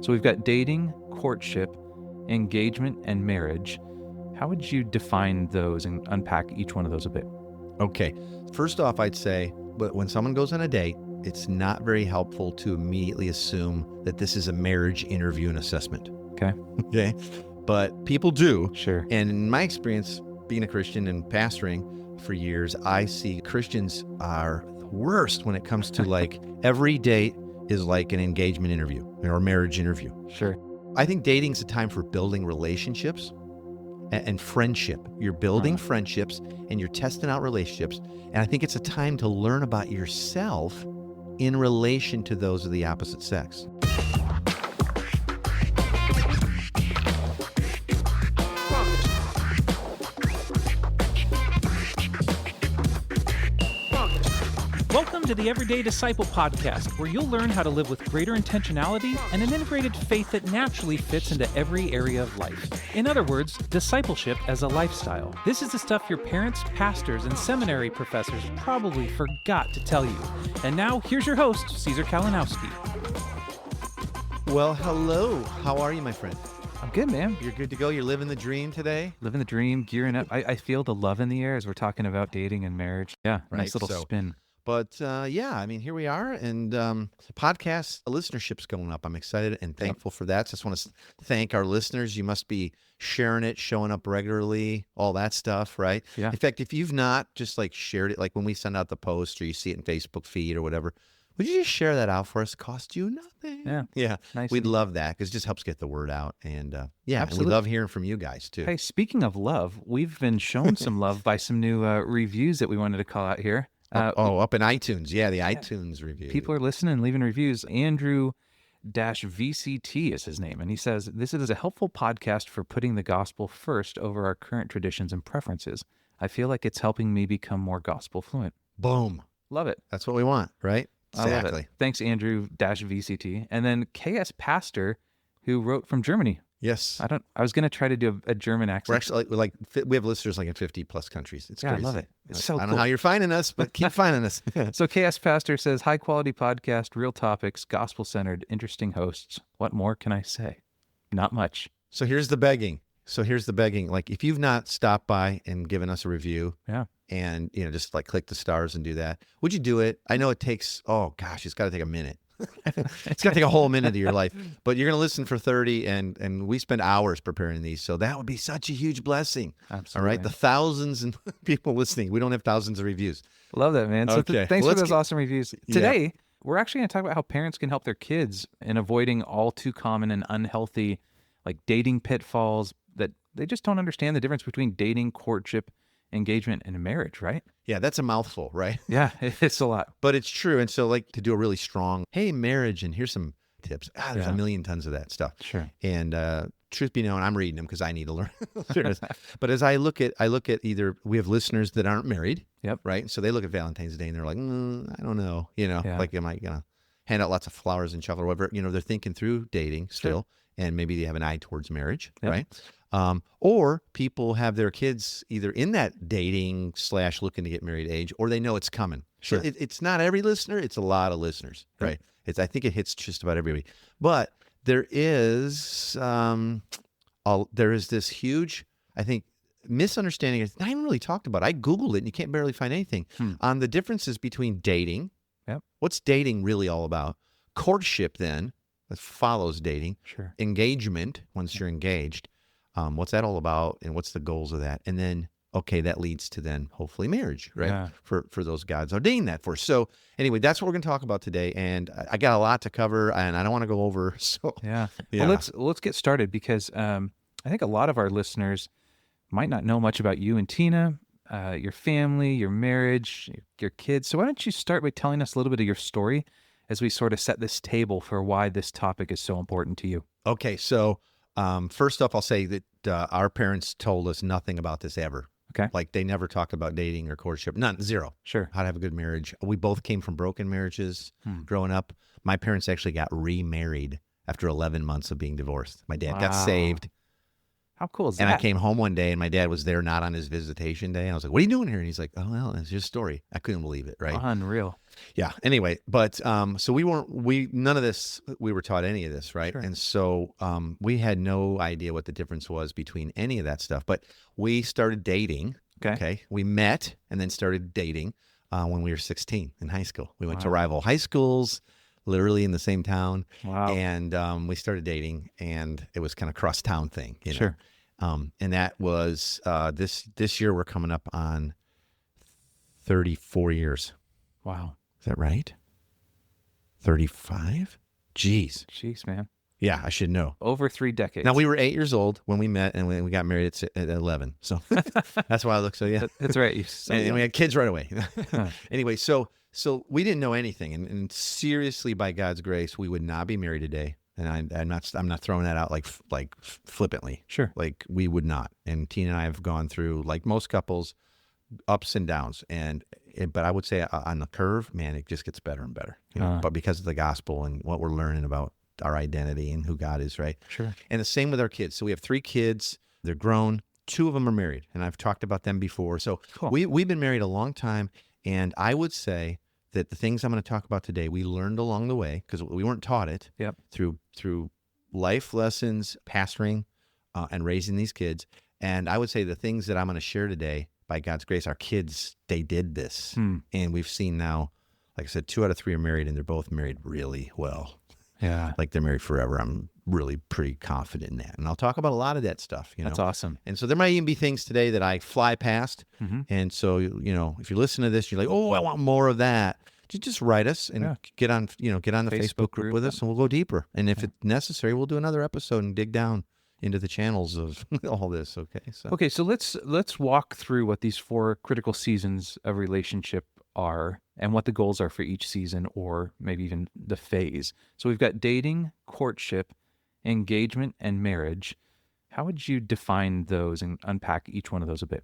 So we've got dating, courtship, engagement, and marriage. How would you define those and unpack each one of those a bit? Okay. First off, I'd say, but when someone goes on a date, it's not very helpful to immediately assume that this is a marriage interview and assessment. Okay. Okay. But people do. Sure. And in my experience, being a Christian and pastoring for years, I see Christians are the worst when it comes to like every date is like an engagement interview or a marriage interview. Sure. I think dating's a time for building relationships and friendship. You're building friendships and you're testing out relationships. And I think it's a time to learn about yourself in relation to those of the opposite sex. Welcome to the Everyday Disciple podcast, where you'll learn how to live with greater intentionality and an integrated faith that naturally fits into every area of life. In other words, discipleship as a lifestyle. This is the stuff your parents, pastors, and seminary professors probably forgot to tell you. And now, here's your host, Caesar Kalinowski. Well, hello. How are you, my friend? I'm good, man. You're good to go? You're living the dream today? Living the dream, gearing up. I feel the love in the air as we're talking about dating and marriage. Yeah, Right, nice little so- spin. But yeah, I mean, here we are, and podcast listenership's going up. I'm excited and thankful for that. Just want to thank our listeners. You must be sharing it, showing up regularly, all that stuff, right? Yeah. In fact, if you've not just like shared it, like when we send out the post or you see it in Facebook feed or whatever, would you just share that out for us? Cost you nothing. Yeah. Nice. We'd love that because it just helps get the word out. And yeah, and we Absolutely. love hearing from you guys too. Hey, speaking of love, we've been shown some love by some new reviews that we wanted to call out here. Up in iTunes. Yeah, the iTunes review. People are listening and leaving reviews. Andrew-VCT is his name, and he says, "This is a helpful podcast for putting the gospel first over our current traditions and preferences. I feel like it's helping me become more gospel fluent." Boom. Love it. That's what we want, right? I love it. Thanks, Andrew-VCT. And then KS Pastor, who wrote from Germany. Yes. I was going to try to do a German accent. We're actually we have listeners like in 50 plus countries. It's Yeah, crazy. I love it. It's so I don't cool. know how you're finding us, but keep finding us. So KS Pastor says, high quality podcast, real topics, gospel centered, interesting hosts. What more can I say? Not much. So here's the begging. Like if you've not stopped by and given us a review, Yeah. and just like click the stars and do that, would you do it? I know it takes, oh gosh, it's got to take a minute. It's got to take a whole minute of your life, but you're going to listen for 30 and we spend hours preparing these. So that would be such a huge blessing. Absolutely. All right. The thousands and people listening, we don't have thousands of reviews. Love that, man. So Okay. thanks Well, for let's those awesome reviews. Yeah. Today, we're actually going to talk about how parents can help their kids in avoiding all too common and unhealthy like dating pitfalls that they just don't understand the difference between dating, courtship, engagement, and marriage, right? Yeah. That's a mouthful, right? Yeah, it's a lot. But it's true. And so like to do a really strong, hey, marriage, and here's some tips. There's Yeah. a million tons of that stuff. Sure. And truth be known, I'm reading them because I need to learn. But as I look at either we have listeners that aren't married. Yep. Right. So they look at Valentine's Day and they're like, I don't know, Yeah. like, am I going to hand out lots of flowers and chocolate or whatever? They're thinking through dating still. And maybe they have an eye towards marriage. Yep. Right. Or people have their kids either in that dating / looking to get married age, or they know it's coming. Sure. So it's not every listener. It's a lot of listeners, Yep. right? I think it hits just about everybody. But there is this huge, I think, misunderstanding. It's not even really talked about. I Googled it and you can't barely find anything on the differences between dating. Yep. What's dating really all about? Courtship then, that follows dating. Sure. Engagement, once you're engaged. What's that all about and what's the goals of that? And then, okay, that leads to then hopefully marriage, right? Yeah. For those God's ordained that for. So anyway, that's what we're going to talk about today. And I got a lot to cover and I don't want to go over. So Yeah. Yeah. Well, let's get started because I think a lot of our listeners might not know much about you and Tina, your family, your marriage, your kids. So why don't you start by telling us a little bit of your story as we sort of set this table for why this topic is so important to you. Okay, so first off, I'll say that our parents told us nothing about this ever. Okay. Like they never talked about dating or courtship. None, zero. Sure. How to have a good marriage. We both came from broken marriages growing up. My parents actually got remarried after 11 months of being divorced. My dad got Wow. saved. How cool is And I that? came home one day and my dad was there, not on his visitation day. And I was like, what are you doing here? And he's like, oh, well, it's just a story. I couldn't believe it. Right. Unreal. Yeah. Anyway, but so none of this, we were taught any of this. Right. Sure. And so we had no idea what the difference was between any of that stuff. But we started dating. Okay. We met and then started dating when we were 16 in high school. We went to Wow. rival high schools, literally in the same town. Wow. And we started dating, and it was kind of cross-town thing. You know? Sure. And that was this year we're coming up on 34 years. Wow. Is that right? 35? Jeez, man. Yeah, I should know. Over 3 decades. Now, we were 8 years old when we met, and we got married at 11. So that's why I look so young. That's right. And we had kids right away. Huh. Anyway, so we didn't know anything, and seriously, by God's grace, we would not be married today. And I'm not throwing that out like flippantly. Sure. Like, we would not. And Tina and I have gone through, like most couples, ups and downs. But I would say on the curve, man, it just gets better and better. You know? But because of the gospel and what we're learning about our identity and who God is, right? Sure. And the same with our kids. So we have 3 kids. They're grown. 2 of them are married, and I've talked about them before. So Cool. we've been married a long time, and I would say that the things I'm going to talk about today, we learned along the way because we weren't taught it. Yep. Through life lessons, pastoring, and raising these kids. And I would say the things that I'm going to share today, by God's grace, our kids, they did this. And we've seen now, like I said, 2 out of 3 are married, and they're both married really well. Yeah. Like they're married forever. I'm really pretty confident in that. And I'll talk about a lot of that stuff. You know? That's awesome. And so there might even be things today that I fly past. Mm-hmm. And so, you know, if you listen to this, you're like, oh, I want more of that. Just write us and get on the Facebook group with us, and we'll go deeper. And if it's necessary, we'll do another episode and dig down into the channels of all this. Okay. So let's walk through what these 4 critical seasons of relationship are and what the goals are for each season, or maybe even the phase. So we've got dating, courtship, engagement, and marriage. How would you define those and unpack each one of those a bit?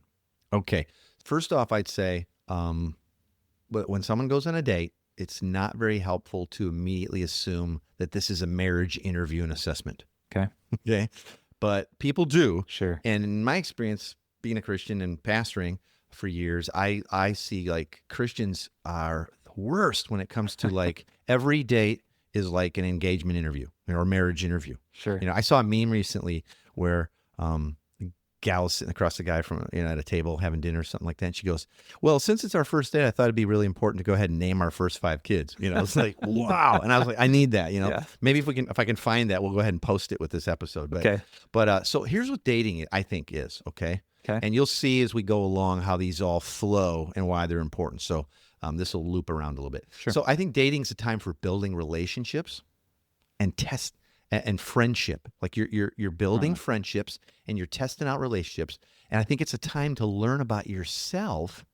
Okay. First off, I'd say, but when someone goes on a date, it's not very helpful to immediately assume that this is a marriage interview and assessment. Okay. Okay. But people do. Sure. And in my experience, being a Christian and pastoring for years, I see like Christians are the worst when it comes to like every date is like an engagement interview or a marriage interview. Sure. You know, I saw a meme recently where the gal was sitting across the guy from, you know, at a table having dinner or something like that. And she goes, well, since it's our first date, I thought it'd be really important to go ahead and name our first 5 kids. You know, it's like, wow. And I was like, I need that, you know, maybe if I can find that, we'll go ahead and post it with this episode. But, okay. But so here's what dating, I think, is. Okay. And you'll see as we go along how these all flow and why they're important. So this will loop around a little bit. Sure. So I think dating is a time for building relationships and and friendship. Like you're building friendships and you're testing out relationships. And I think it's a time to learn about yourself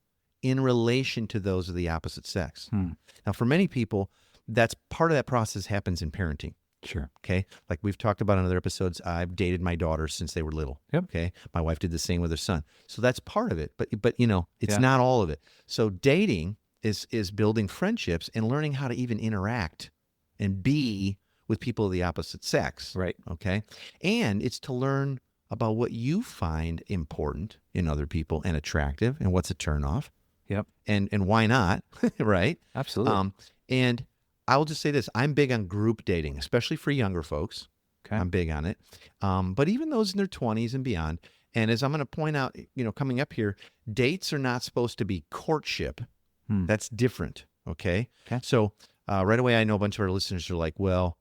in relation to those of the opposite sex. Now, for many people, that's part of that process happens in parenting. Sure. Okay. Like we've talked about in other episodes, I've dated my daughters since they were little. Yep. Okay. My wife did the same with her son. So that's part of it. But you know, it's not all of it. So dating is building friendships and learning how to even interact and be with people of the opposite sex. Right. Okay. And it's to learn about what you find important in other people and attractive and what's a turnoff. Yep. And why not? Right. Absolutely. And I will just say this, I'm big on group dating, especially for younger folks. Okay. I'm big on it. But even those in their 20s and beyond. And as I'm going to point out, you know, coming up here, dates are not supposed to be courtship. That's different. Okay. So right away, I know a bunch of our listeners are like, well,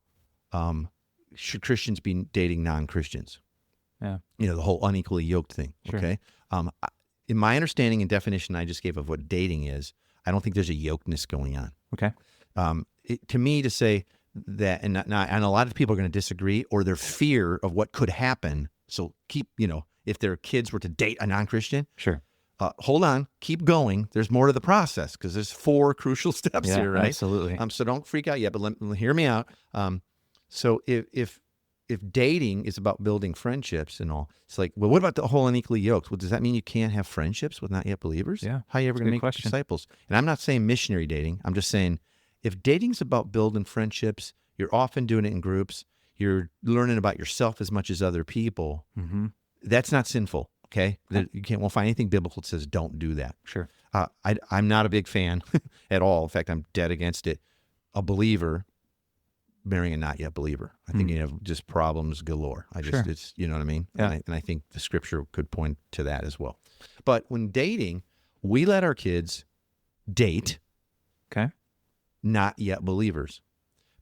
should Christians be dating non-Christians? Yeah. You know, the whole unequally yoked thing. Sure. Okay. In my understanding and definition I just gave of what dating is, I don't think there's a yokedness going on. Okay. To me, to say that, and a lot of people are going to disagree, or their fear of what could happen. So if their kids were to date a non-Christian, sure. Hold on, keep going. There's more to the process because there's 4 crucial steps here, right? Absolutely. So don't freak out yet, but hear me out. So if dating is about building friendships and all, it's like, well, what about the whole unequally yoked? Well, does that mean you can't have friendships with not yet believers? Yeah. How are you ever going to make disciples? And I'm not saying missionary dating. I'm just saying if dating's about building friendships, you're often doing it in groups. You're learning about yourself as much as other people. That's not sinful. Okay. You won't find anything biblical that says don't do that. Sure. I'm not a big fan at all. In fact, I'm dead against it. A believer marrying a not yet believer. I think you have just problems galore. Sure. It's, you know what I mean? Yeah. And I think the scripture could point to that as well. But when dating, we let our kids date Okay. not yet believers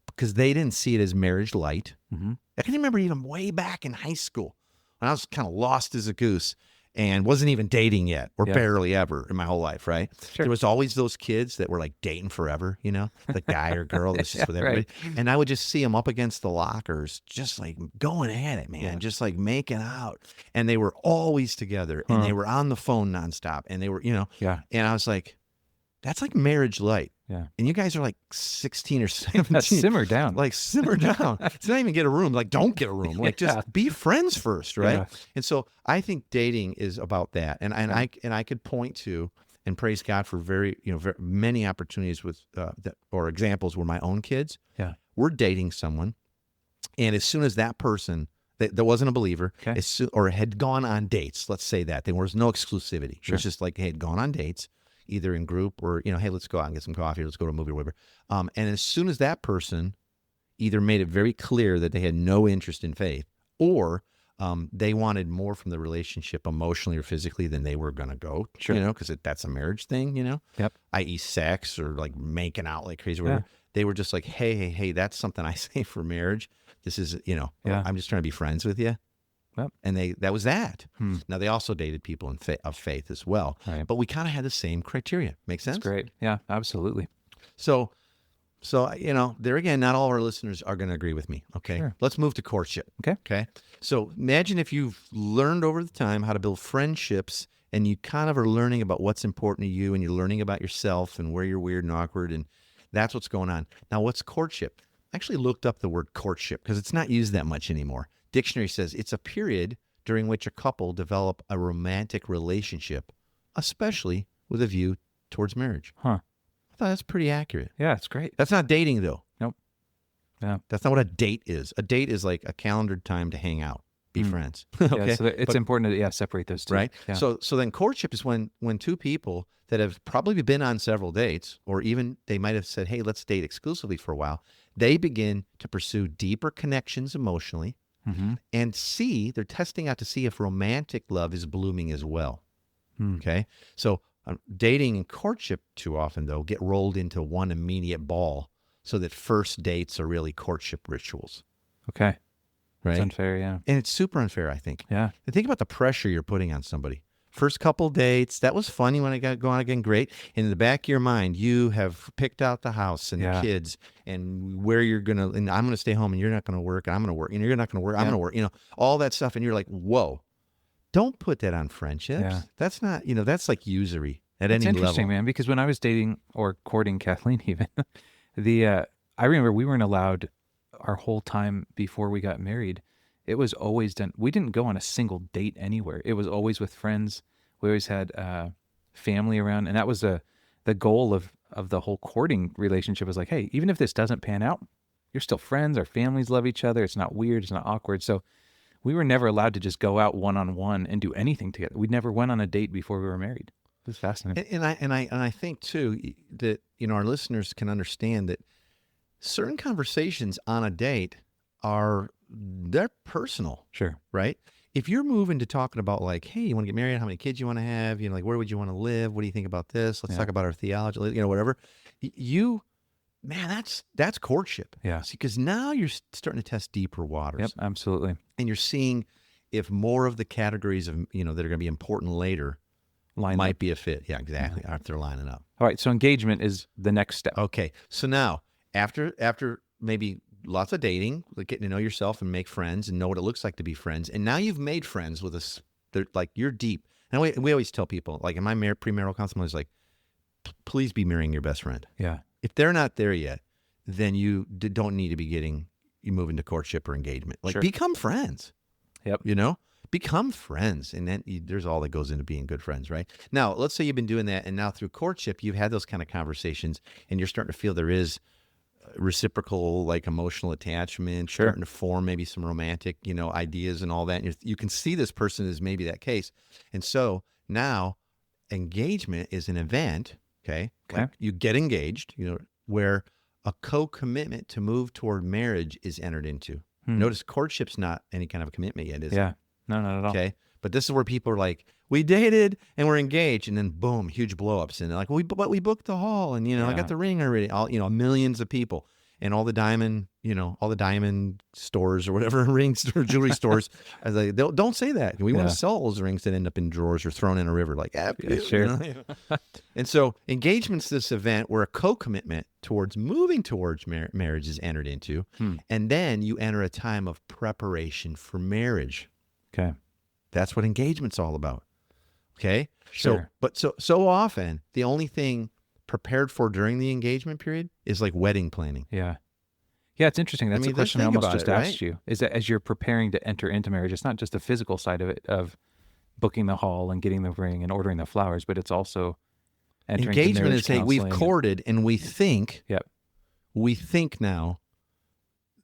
because they didn't see it as marriage light. Mm-hmm. I can remember even way back in high school when I was kind of lost as a goose and wasn't even dating yet or barely ever in my whole life, right? Sure. There was always those kids that were like dating forever, you know, the guy or girl that's just with everybody. Right. And I would just see them up against the lockers, just like going at it, man, just like making out. And they were always together and they were on the phone nonstop and they were, you know, and I was like, that's like marriage light. Yeah. And you guys are like 16 or 17. Simmer down. Like simmer down. It's not even get a room. Like don't get a room. Like just be friends first, right? Yeah. And so I think dating is about that. And I could point to and praise God for very many opportunities with or examples where my own kids were dating someone, and as soon as that person that wasn't a believer, or had gone on dates, let's say that there was no exclusivity. Sure. It was just like, hey, had gone on dates, either in group or, hey, let's go out and get some coffee, or let's go to a movie or whatever. And as soon as that person either made it very clear that they had no interest in faith, or they wanted more from the relationship emotionally or physically than they were going to go, because that's a marriage thing, i.e. sex or like making out like crazy or whatever. They were just like, hey, that's something I say for marriage. This is, I'm just trying to be friends with you. Yep. And that was that. Now, they also dated people of faith as well. Right. But we kind of had the same criteria. Make sense? That's great. Yeah, absolutely. So, there again, not all of our listeners are going to agree with me. Okay. Sure. Let's move to courtship. Okay. So imagine if you've learned over the time how to build friendships, and you kind of are learning about what's important to you, and you're learning about yourself and where you're weird and awkward, and that's what's going on. Now, what's courtship? I actually looked up the word courtship because it's not used that much anymore. Dictionary says it's a period during which a couple develop a romantic relationship, especially with a view towards marriage. Huh. I thought that's pretty accurate. Yeah, it's great. That's not dating, though. Nope. Yeah. That's not what a date is. A date is like a calendared time to hang out, be friends. Okay. Yeah, so it's important to separate those two. Right. Yeah. So then courtship is when two people that have probably been on several dates, or even they might have said, hey, let's date exclusively for a while, they begin to pursue deeper connections emotionally. Mm-hmm. And they're testing out to see if romantic love is blooming as well. Okay. So dating and courtship too often, though, get rolled into one immediate ball, so that first dates are really courtship rituals. Okay. Right. It's unfair. Yeah. And it's super unfair, I think. Yeah. And think about the pressure you're putting on somebody. First couple dates, that was funny when I got going again, great. And in the back of your mind, you have picked out the house and the kids and where you're going to, and I'm going to stay home and you're not going to work, and I'm going to work, and you're not going to work, I'm going to work, all that stuff. And you're like, whoa, don't put that on friendships. Yeah. That's not, that's like usury at any level. It's interesting, man, because when I was dating or courting Kathleen even, I remember we weren't allowed our whole time before we got married. It was always done. We didn't go on a single date anywhere. It was always with friends. We always had family around, and that was the goal of the whole courting relationship. Was like, hey, even if this doesn't pan out, you're still friends. Our families love each other. It's not weird. It's not awkward. So we were never allowed to just go out one-on-one and do anything together. We never went on a date before we were married. It was fascinating. And I think too that our listeners can understand that certain conversations on a date they're personal. Sure. Right? If you're moving to talking about like, hey, you want to get married? How many kids you want to have? Like, where would you want to live? What do you think about this? Let's talk about our theology, whatever. That's courtship. Yeah. Because now you're starting to test deeper waters. Yep, absolutely. And you're seeing if more of the categories of, that are going to be important later might be a fit. Yeah, exactly. If they're lining up. All right. So engagement is the next step. Okay. So now after maybe lots of dating, like getting to know yourself and make friends and know what it looks like to be friends. And now you've made friends with us. They're like, you're deep. And we always tell people, like in my premarital counseling, I was like, please be marrying your best friend. Yeah. If they're not there yet, then you don't need to be moving to courtship or engagement. Like become friends. Yep. Become friends. And then there's all that goes into being good friends, right? Now, let's say you've been doing that, and now through courtship, you've had those kind of conversations, and you're starting to feel there is reciprocal, like emotional attachment, Sure. starting to form maybe some romantic, ideas and all that. And you can see this person as maybe that case. And so now engagement is an event, okay? Okay. Like you get engaged, where a co-commitment to move toward marriage is entered into. Notice courtship's not any kind of a commitment yet, is it? Yeah. No, not at all. Okay. But this is where people are like, we dated and we're engaged, and then boom, huge blowups. And they're like, but we booked the hall, and I got the ring already. All millions of people, and all the diamond stores or whatever ring store, jewelry stores. I was like, don't say that. We want to sell those rings that end up in drawers or thrown in a river. Like, sure. And so engagement's this event where a co-commitment towards moving towards marriage is entered into, and then you enter a time of preparation for marriage. Okay. That's what engagement's all about. Okay. Sure. So often the only thing prepared for during the engagement period is like wedding planning. Yeah. Yeah, it's interesting. That's a question I almost just asked you. Is that as you're preparing to enter into marriage, it's not just the physical side of it, of booking the hall and getting the ring and ordering the flowers, but it's also entering engagement is, hey, we've courted and we think now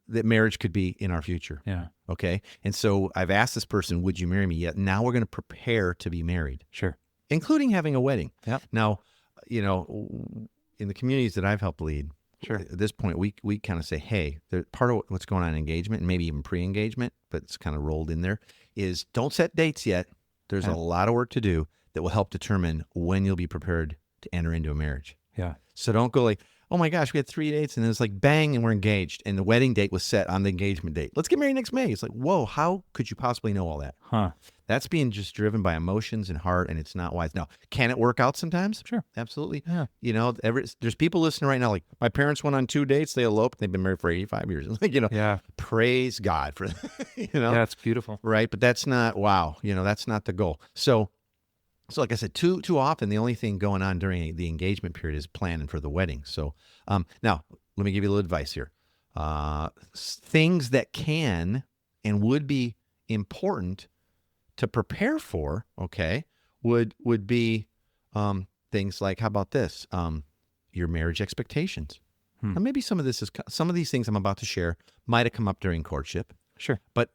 that marriage could be in our future. Yeah. Okay. And so I've asked this person, would you marry me? Yet now we're going to prepare to be married. Sure. Including having a wedding. Yeah. Now, in the communities that I've helped lead, sure, at this point, we kind of say, hey, part of what's going on in engagement, and maybe even pre-engagement, but it's kind of rolled in there, is don't set dates yet. There's a lot of work to do that will help determine when you'll be prepared to enter into a marriage. Yeah. So don't go like, oh my gosh, we had 3 dates, and then it's like bang, and we're engaged, and the wedding date was set on the engagement date. Let's get married next May. It's like, whoa, how could you possibly know all that? Huh. That's being just driven by emotions and heart, and it's not wise. Now, can it work out sometimes? Sure. Absolutely. Yeah. There's people listening right now like, my parents went on 2 dates, they eloped, they've been married for 85 years. Yeah. Praise God for Yeah, it's beautiful. Right? But that's not, wow, that's not the goal. So like I said, too often, the only thing going on during the engagement period is planning for the wedding. So now, let me give you a little advice here. Things that can and would be important to prepare for, okay, would be things like, how about this? Your marriage expectations. Now, maybe some of these things I'm about to share might have come up during courtship. Sure. But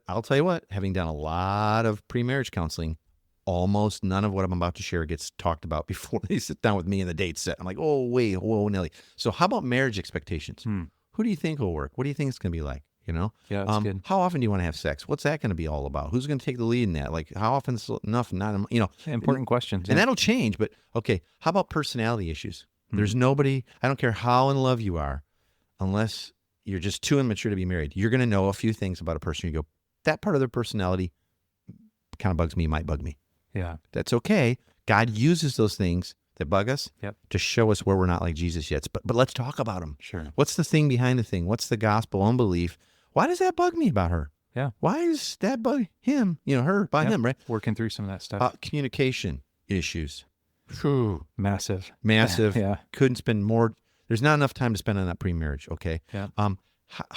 I'll tell you what, having done a lot of pre-marriage counseling, almost none of what I'm about to share gets talked about before they sit down with me and the date's set. I'm like, oh, wait, whoa, Nelly. So how about marriage expectations? Who do you think will work? What do you think it's going to be like? Yeah, that's good. How often do you want to have sex? What's that going to be all about? Who's going to take the lead in that? Like, how often is enough? Not, important questions. And that'll change. But okay, how about personality issues? There's nobody, I don't care how in love you are, unless you're just too immature to be married, you're going to know a few things about a person. You go, that part of their personality kind of bugs me, might bug me. Yeah. That's okay. God uses those things that bug us to show us where we're not like Jesus yet. But let's talk about them. Sure. What's the thing behind the thing? What's the gospel unbelief? Why does that bug me about her? Yeah. Why does that bug him, her by him, right? Working through some of that stuff. Communication issues. Massive. Yeah. Couldn't spend more. There's not enough time to spend on that pre-marriage. Okay. Yeah. How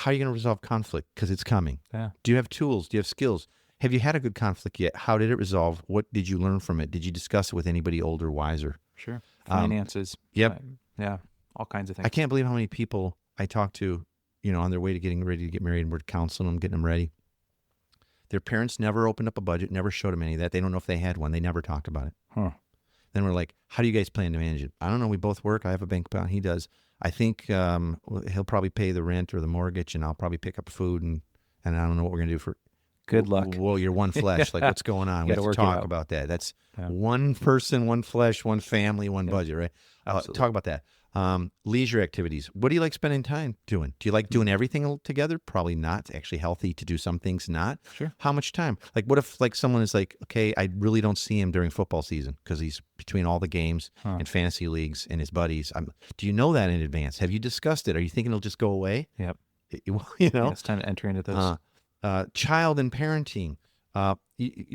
are you going to resolve conflict? Because it's coming. Yeah. Do you have tools? Do you have skills? Have you had a good conflict yet? How did it resolve? What did you learn from it? Did you discuss it with anybody older, wiser? Sure. Finances. Yep. Yeah. All kinds of things. I can't believe how many people I talk to, on their way to getting ready to get married, and we're counseling them, getting them ready. Their parents never opened up a budget, never showed them any of that. They don't know if they had one. They never talked about it. Huh. Then we're like, how do you guys plan to manage it? I don't know. We both work. I have a bank account. He does. I think he'll probably pay the rent or the mortgage, and I'll probably pick up food, and I don't know what we're going to do for. Good luck. Whoa, you're one flesh. Like, what's going on? We have to talk about that. That's one person, one flesh, one family, one budget, right? Talk about that. Leisure activities. What do you like spending time doing? Do you like doing everything together? Probably not. It's actually healthy to do some things not. Sure. How much time? Like, what if someone is like, okay, I really don't see him during football season because he's between all the games and fantasy leagues and his buddies. Do you know that in advance? Have you discussed it? Are you thinking it'll just go away? Yep. It's time to enter into those. Child and parenting,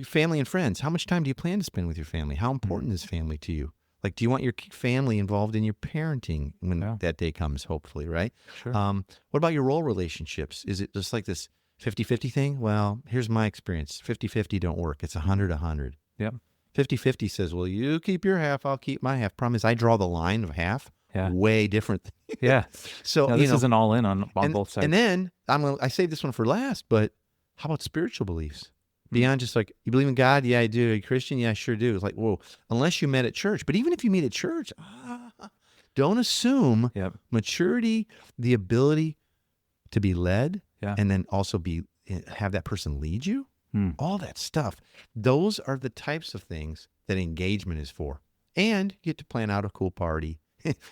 family and friends. How much time do you plan to spend with your family? How important is family to you? Like, do you want your family involved in your parenting when that day comes, hopefully, right? Sure. What about your role relationships? Is it just like this 50-50 thing? Well, here's my experience. 50-50 don't work. It's 100-100. Yep. 50-50 says, well, you keep your half, I'll keep my half. Problem is I draw the line of half Yeah. way different. Yeah. So, No, this is an all in on both sides. And then I saved this one for last, but how about spiritual beliefs? Beyond just like, you believe in God? Yeah, I do. Are you Christian? Yeah, I sure do. It's like, whoa, unless you met at church. But even if you meet at church, don't assume Yep. maturity, the ability to be led, Yeah. and then also have that person lead you. All that stuff. Those are the types of things that engagement is for. And you get to plan out a cool party,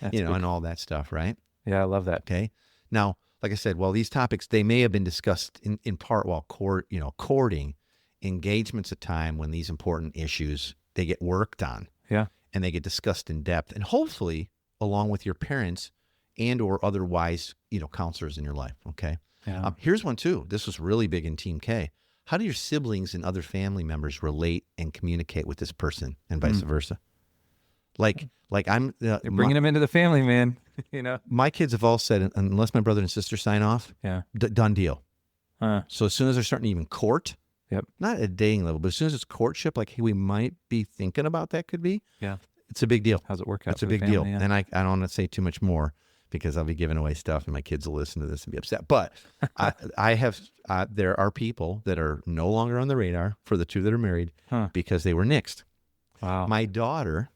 and all that stuff, right? Yeah, I love that. Okay. Now, like I said, while these topics, they may have been discussed in part while courting, engagement's a time when these important issues, they get worked on. Yeah. And they get discussed in depth, and hopefully along with your parents and or other wise, counselors in your life. Okay. Yeah. Here's one too. This was really big in Team K. How do your siblings and other family members relate and communicate with this person, and vice versa? Like I'm You're bringing them into the family, man. My kids have all said, unless my brother and sister sign off, Yeah. done deal. Uh, So as soon as they're starting to even court, Yep. not at a dating level, but as soon as it's courtship, like, hey, we might be thinking about that, could be. Yeah. It's a big deal. How's it work out? It's a for the big deal. family? Yeah. And I don't want to say too much more because I'll be giving away stuff and my kids will listen to this and be upset. But there are people that are no longer on the radar for the two that are married because they were nixed. Wow. My daughter,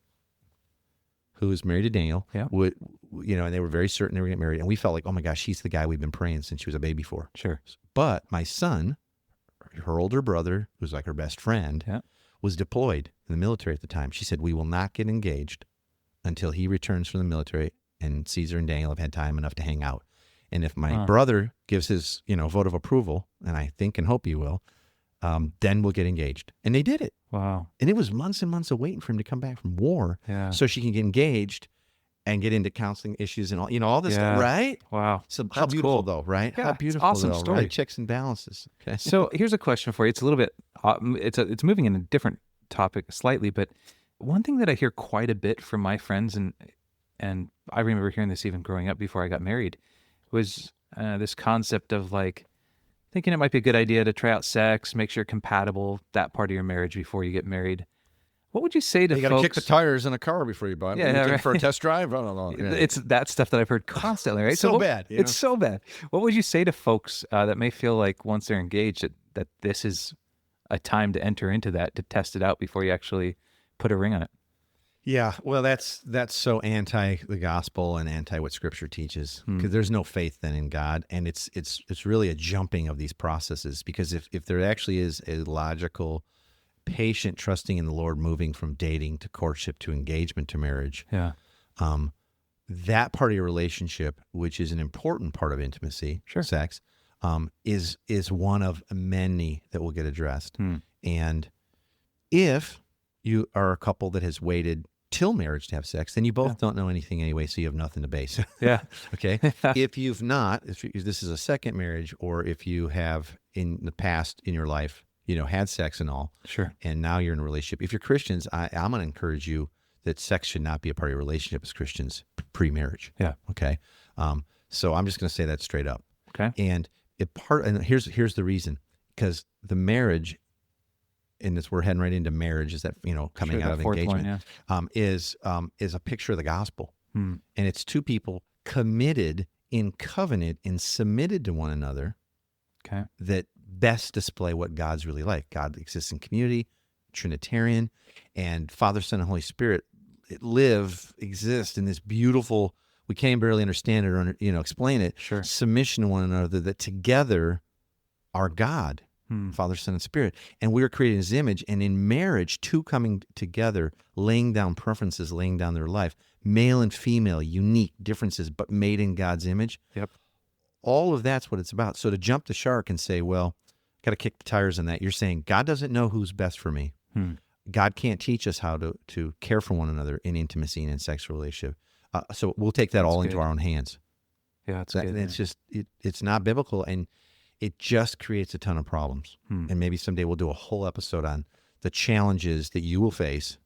who was married to Daniel, Yeah. and they were very certain they were getting married. And we felt like, oh my gosh, he's the guy we've been praying since she was a baby for. Sure. But my son, her older brother, who's like her best friend, Yeah. was deployed in the military at the time. She said, we will not get engaged until he returns from the military and Caesar and Daniel have had time enough to hang out. And if my brother gives his, vote of approval, and I think and hope he will, then we'll get engaged. And they did it. Wow. And it was months and months of waiting for him to come back from war so she can get engaged and get into counseling issues and all this stuff, right? Wow. So how That's beautiful cool. though, right? Yeah, How it's beautiful awesome though, story. right? Checks and balances. Okay. So here's a question for you. It's a little bit, it's moving in a different topic slightly, but one thing that I hear quite a bit from my friends, and I remember hearing this even growing up before I got married, was this concept of like thinking it might be a good idea to try out sex, make sure you're compatible, that part of your marriage before you get married. What would you say to You folks? got to kick the tires in a car before you buy it. Yeah, You take right. it for a test drive. I don't know. Yeah. It's that stuff that I've heard constantly, right? So what- bad, you It's so bad. What would you say to folks that may feel like once they're engaged that this is a time to enter into that, to test it out before you actually put a ring on it? Yeah, well, that's so anti the gospel and anti what Scripture teaches, because there's no faith then in God, and it's really a jumping of these processes. Because if there actually is a logical, patient, trusting in the Lord, moving from dating to courtship to engagement to marriage, Yeah. that part of your relationship, which is an important part of intimacy, Sure. sex, is one of many that will get addressed. And if you are a couple that has waited till marriage to have sex, then you both don't know anything anyway, so you have nothing to base. Yeah. Okay. If you've not, if this is a second marriage, or if you have in the past in your life, had sex and all, Sure. and now you're in a relationship. If you're Christians, I'm going to encourage you that sex should not be a part of your relationship as Christians pre-marriage. Yeah. Okay. So I'm just going to say that straight up. Okay. And here's the reason, because the marriage, and this, we're heading right into marriage, is that, coming Sure, out that of fourth engagement, one, is a picture of the gospel. Hmm. And it's two people committed in covenant and submitted to one another Okay. that best display what God's really like. God exists in community, Trinitarian, and Father, Son, and Holy Spirit exist in this beautiful, we can't barely understand it or explain it, Sure. submission to one another, that together are God, Father, Son, and Spirit. And we are created in His image. And in marriage, two coming together, laying down preferences, laying down their life, male and female, unique differences, but made in God's image. Yep. All of that's what it's about. So to jump the shark and say, well, got to kick the tires on that, you're saying God doesn't know who's best for me. God can't teach us how to care for one another in intimacy and in sexual relationship. So we'll take that all into good. our own hands. Yeah, that's That- good. it's just it's not biblical, and it just creates a ton of problems. And maybe someday we'll do a whole episode on the challenges that you will face,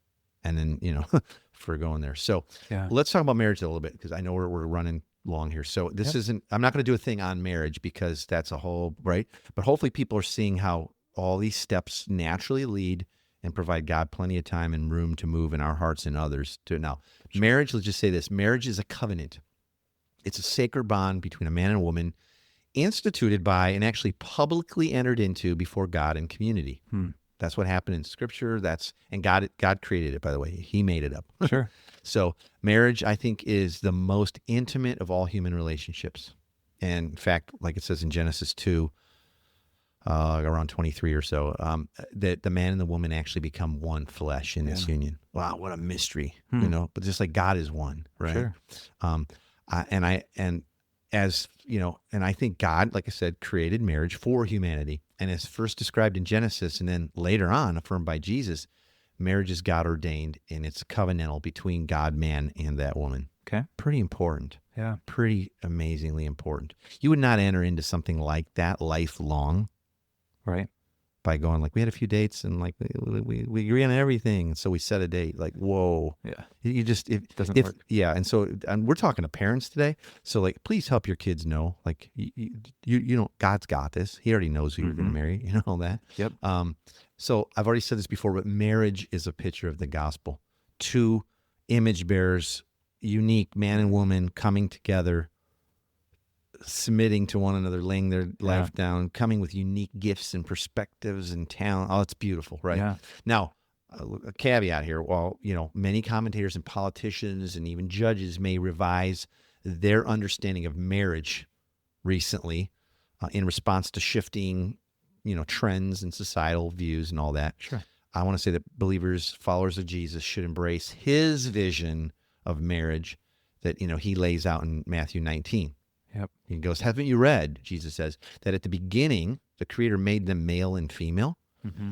and then for going there. So Yeah. let's talk about marriage a little bit, because I know we're running long here. So this isn't. I'm not going to do a thing on marriage because that's a whole right. But hopefully people are seeing how all these steps naturally lead and provide God plenty of time and room to move in our hearts and others. Now, marriage, let's just say this. Marriage is a covenant. It's a sacred bond between a man and a woman instituted by and actually publicly entered into before God and community. That's what happened in Scripture. And God created it, by the way. He made it up. Sure. So marriage, I think, is the most intimate of all human relationships. And in fact, like it says in Genesis 2, around 23 or so, that the man and the woman actually become one flesh in this union. Wow, what a mystery, but just like God is one, right? Sure. And I think God, like I said, created marriage for humanity. And as first described in Genesis and then later on affirmed by Jesus, marriage is God ordained and it's covenantal between God, man, and that woman. Okay. Pretty important. Yeah. Pretty amazingly important. You would not enter into something like that lifelong Right. by going like, we had a few dates and like we agree on everything. And so we set a date like, whoa. Yeah. It doesn't work. Yeah. And so we're talking to parents today. So like, please help your kids know, like you know, God's got this. He already knows who you're going to marry, all that. Yep. So I've already said this before, but marriage is a picture of the gospel. Two image bearers, unique man and woman coming together, submitting to one another, laying their life down, coming with unique gifts and perspectives and talent. Oh, it's beautiful, right? Yeah. Now, a caveat here, while, many commentators and politicians and even judges may revise their understanding of marriage recently in response to shifting, trends and societal views and all that. Sure. I want to say that believers, followers of Jesus, should embrace his vision of marriage that, he lays out in Matthew 19. Yep. He goes, haven't you read, Jesus says, that at the beginning, the Creator made them male and female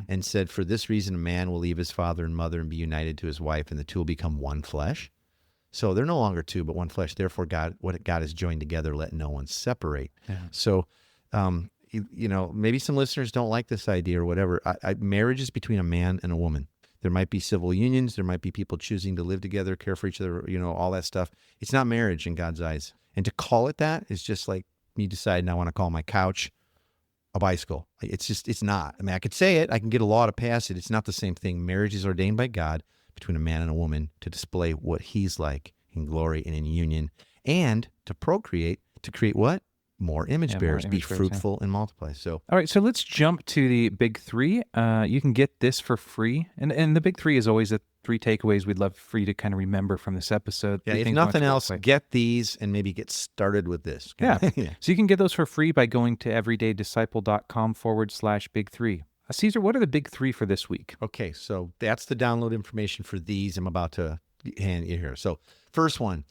and said, for this reason, a man will leave his father and mother and be united to his wife, and the two will become one flesh. So they're no longer two, but one flesh. Therefore, what God has joined together, let no one separate. Yeah. So, maybe some listeners don't like this idea or whatever. Marriage is between a man and a woman. There might be civil unions. There might be people choosing to live together, care for each other, all that stuff. It's not marriage in God's eyes. And to call it that is just like me deciding I want to call my couch a bicycle. It's not. I mean, I could say it. I can get a law to pass it. It's not the same thing. Marriage is ordained by God between a man and a woman to display what he's like in glory and in union and to procreate, to create what? More image bearers. Be fruitful and multiply. So, all right, so let's jump to the big three. You can get this for free. And the big three is always the 3 takeaways we'd love for you to kind of remember from this episode. Yeah, if nothing else, get these and maybe get started with this. Yeah. So you can get those for free by going to everydaydisciple.com/big three. Caesar, what are the big 3 for this week? Okay, so that's the download information for these I'm about to hand you here. So first one,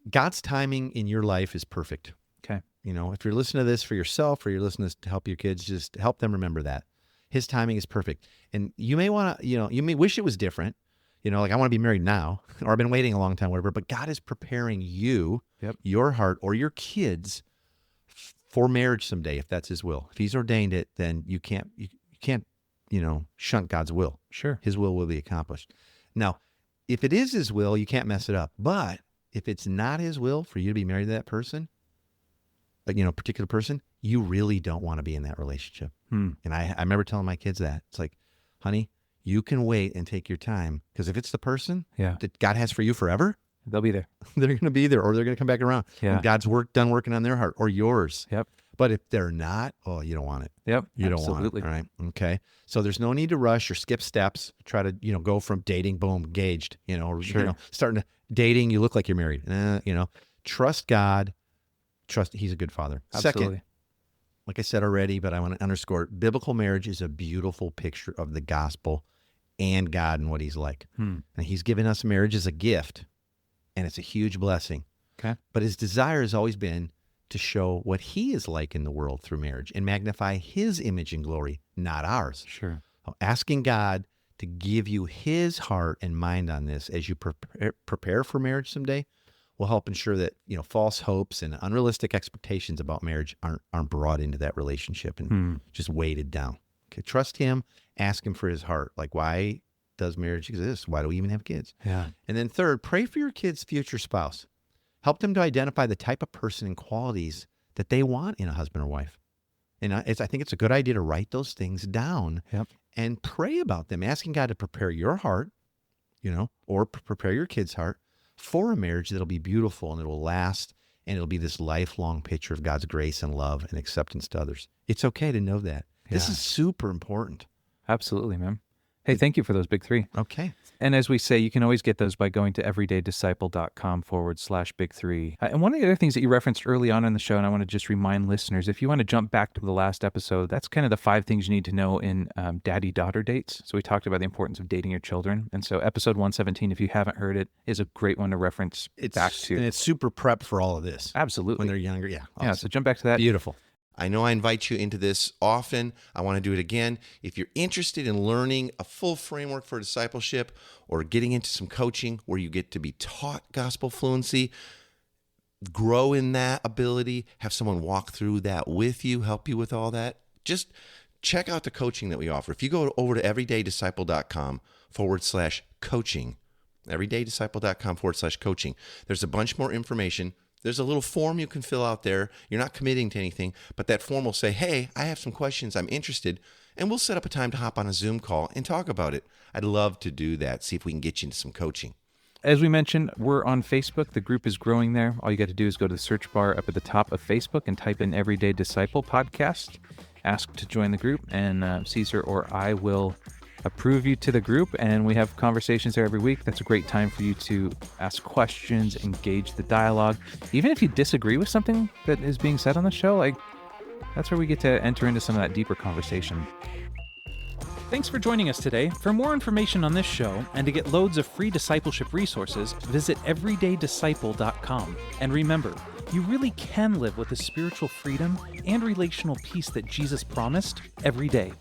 God's timing in your life is perfect. Okay. If you're listening to this for yourself or you're listening to this to help your kids, just help them remember that. His timing is perfect. And you may want to, you may wish it was different. Like I want to be married now, or I've been waiting a long time, whatever. But God is preparing you, your heart, or your kids for marriage someday, if that's his will. If he's ordained it, then you can't, shunt God's will. Sure. His will be accomplished. Now, if it is his will, you can't mess it up. But if it's not his will for you to be married to that person, particular person, you really don't want to be in that relationship. And I remember telling my kids that. It's like, honey, you can wait and take your time because if it's the person that God has for you forever, they'll be there. They're going to be there or they're going to come back around. Yeah. When God's done working on their heart or yours. Yep. But if they're not, you don't want it. Yep. You Absolutely. don't want it. All right. Okay. So there's no need to rush or skip steps. Try to, go from dating, boom, engaged, or, starting to dating, you look like you're married. Trust God. Trust he's a good father. Absolutely. Second, like I said already, but I want to underscore it, biblical marriage is a beautiful picture of the gospel and God and what he's like. And he's given us marriage as a gift, and it's a huge blessing. Okay. But his desire has always been to show what he is like in the world through marriage and magnify his image and glory, not ours. Sure. Asking God to give you his heart and mind on this as you prepare for marriage someday will help ensure that, false hopes and unrealistic expectations about marriage aren't brought into that relationship and just weighted down. Okay, trust him, ask him for his heart. Like, why does marriage exist? Why do we even have kids? Yeah. And then third, pray for your kid's future spouse. Help them to identify the type of person and qualities that they want in a husband or wife. And I think it's a good idea to write those things down Yep. and pray about them, asking God to prepare your heart, or prepare your kid's heart for a marriage that'll be beautiful and it'll last, and it'll be this lifelong picture of God's grace and love and acceptance to others. It's okay to know that. This Yeah. is super important. Absolutely, man. Hey, thank you for those big three. Okay. And as we say, you can always get those by going to everydaydisciple.com/big3. And one of the other things that you referenced early on in the show, and I want to just remind listeners, if you want to jump back to the last episode, that's kind of the 5 things you need to know in daddy-daughter dates. So we talked about the importance of dating your children. And so episode 117, if you haven't heard it, is a great one to reference back to. And it's super prep for all of this. Absolutely. When they're younger. Yeah. Yeah, Awesome. so jump back to that. Beautiful. I know I invite you into this often. I want to do it again. If you're interested in learning a full framework for discipleship or getting into some coaching where you get to be taught gospel fluency, grow in that ability, have someone walk through that with you, help you with all that, just check out the coaching that we offer. If you go over to everydaydisciple.com/coaching, everydaydisciple.com/coaching, there's a bunch more information. There's a little form you can fill out there. You're not committing to anything, but that form will say, hey, I have some questions. I'm interested. And we'll set up a time to hop on a Zoom call and talk about it. I'd love to do that, see if we can get you into some coaching. As we mentioned, we're on Facebook. The group is growing there. All you got to do is go to the search bar up at the top of Facebook and type in Everyday Disciple Podcast. Ask to join the group, and Caesar or I will approve you to the group, and we have conversations there every week. That's a great time for you to ask questions, engage the dialogue. Even if you disagree with something that is being said on the show, that's where we get to enter into some of that deeper conversation. Thanks for joining us today. For more information on this show and to get loads of free discipleship resources, visit everydaydisciple.com. And remember, you really can live with the spiritual freedom and relational peace that Jesus promised every day.